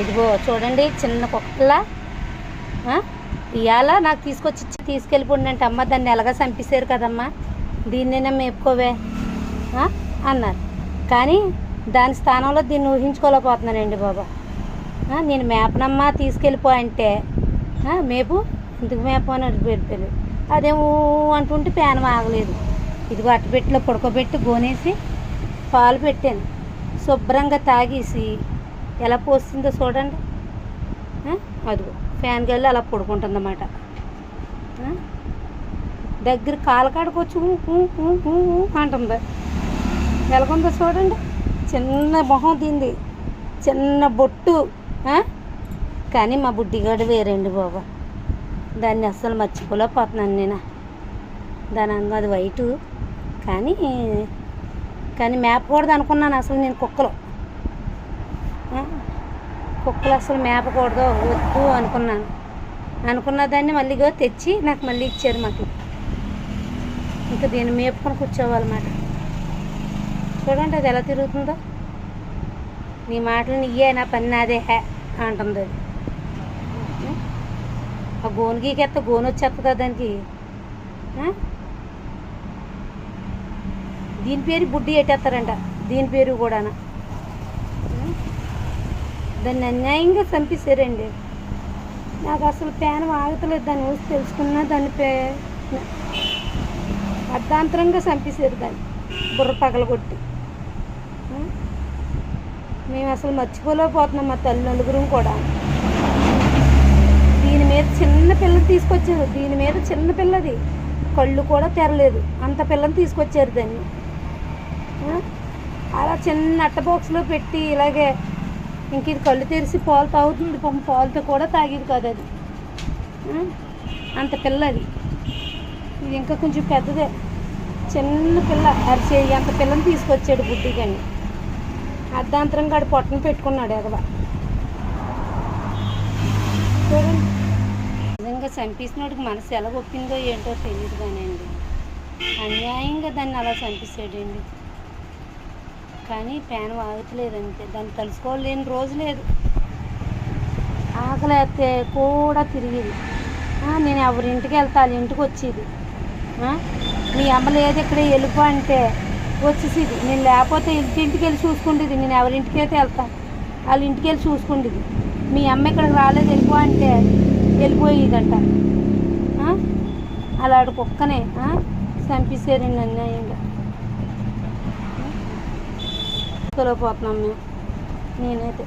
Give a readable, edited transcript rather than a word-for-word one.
ఇదిగో చూడండి చిన్న కుక్కలా ఇవాళ నాకు తీసుకెళ్ళిపోండి అంటే అమ్మ దాన్ని ఎలాగ చంపేశారు కదమ్మా, దీన్నైనా మేపుకోవే అన్నారు. కానీ దాని స్థానంలో దీన్ని ఊహించుకోలేకపోతున్నానండి బాబా. నేను మేపనమ్మా తీసుకెళ్ళిపో అంటే మేపు ఎందుకు మేపు అని అడిగిపెట్టారు. అదేమో అంటుంటే పేనం ఆగలేదు. ఇదిగో అట్టపెట్టిలో పడుకోబెట్టి గోనేసి పాలు పెట్టాను. శుభ్రంగా తాగేసి ఎలా పోస్తుందో చూడండి. అదిగో ఫ్యాన్ గల్లి అలా పడుకుంటుందన్నమాట. దగ్గర కాలకాడకు వచ్చి అంటుంది. ఎలాగుందో చూడండి. చిన్న మొహం తింది, చిన్న బొట్టు. కానీ మా బుడ్డిగాడు వేరండి బాబా. దాన్ని అస్సలు మర్చిపోలేకపోతున్నాను నేను. దాని అది వైటు కానీ మేపకూడదు అనుకున్నాను అసలు నేను. కుక్కలు అసలు మేపకూడదు వద్దు అనుకున్న దాన్ని మళ్ళీ తెచ్చి నాకు మళ్ళీ ఇచ్చారు మాకు. ఇంకా దీన్ని మేపుకొని కూర్చోవాలన్నమాట. చూడండి అది ఎలా తిరుగుతుందో. నీ మాటలు నీయే, నా పని నాదే అంటుంది అది. ఆ గోనుగీకెత్త గోను వచ్చేస్తుందా దానికి. దీని పేరు బుడ్డి ఎట్టేస్తారంట, దీని పేరు కూడా. దాన్ని అన్యాయంగా చంపేశారండి. నాకు అసలు పేనం ఆగతలేదు. దాన్ని ఊసి తెలుసుకున్నా దాన్ని అర్ధాంతరంగా చంపేశారు దాన్ని, బుర్ర పగలగొట్టి. మేము అసలు మర్చిపోలేకపోతున్నాం మా తల్లి నలుగురం కూడా. దీని మీద చిన్న పిల్లని తీసుకొచ్చారు. దీని మీద చిన్న పిల్లది, కళ్ళు కూడా తెరలేదు అంత పిల్లని తీసుకొచ్చారు దాన్ని. అలా చిన్న అట్ట బాక్స్లో పెట్టి ఇలాగే ఇంక ఇది కళ్ళు తెరిచి పాలు తాగుతుంది. పాలతో కూడా తాగేది కాదు అది. అంత పిల్ల అది. ఇది ఇంకా కొంచెం పెద్దదే, చిన్న పిల్ల. అరిచేయి అంత పిల్లని తీసుకొచ్చాడు బుడ్డిగాని. అర్ధాంతరంగా ఆడు పొట్టను పెట్టుకున్నాడు ఎగవ. చూడండి నిజంగా చంపేసినోడికి మనసు ఎలా ఒప్పిందో ఏంటో తెలియదు కానివ్వండి. అన్యాయంగా దాన్ని అలా చంపేసాడండి. కానీ పేనం ఆగట్లేదు అంతే. దాన్ని తలుసుకోలేని రోజు లేదు. ఆకలేస్తే కూడా తిరిగేది. నేను ఎవరింటికి వెళ్తా వాళ్ళ ఇంటికి వచ్చేది. మీ అమ్మ లేదు ఇక్కడ వెళ్ళిపో అంటే వచ్చేసేది. నేను లేకపోతే ఇంటికి వెళ్ళి చూసుకుండేది. నేను ఎవరింటికి అయితే వెళ్తాను వాళ్ళ ఇంటికి వెళ్ళి చూసుకుండేది. మీ అమ్మ ఇక్కడికి రాలేదు వెళ్ళిపో అంటే వెళ్ళిపోయేదంట. అలాంటి కుక్కనే చంపేశారండి అన్యాయంగా. పోతున్నాం మేము. నేనైతే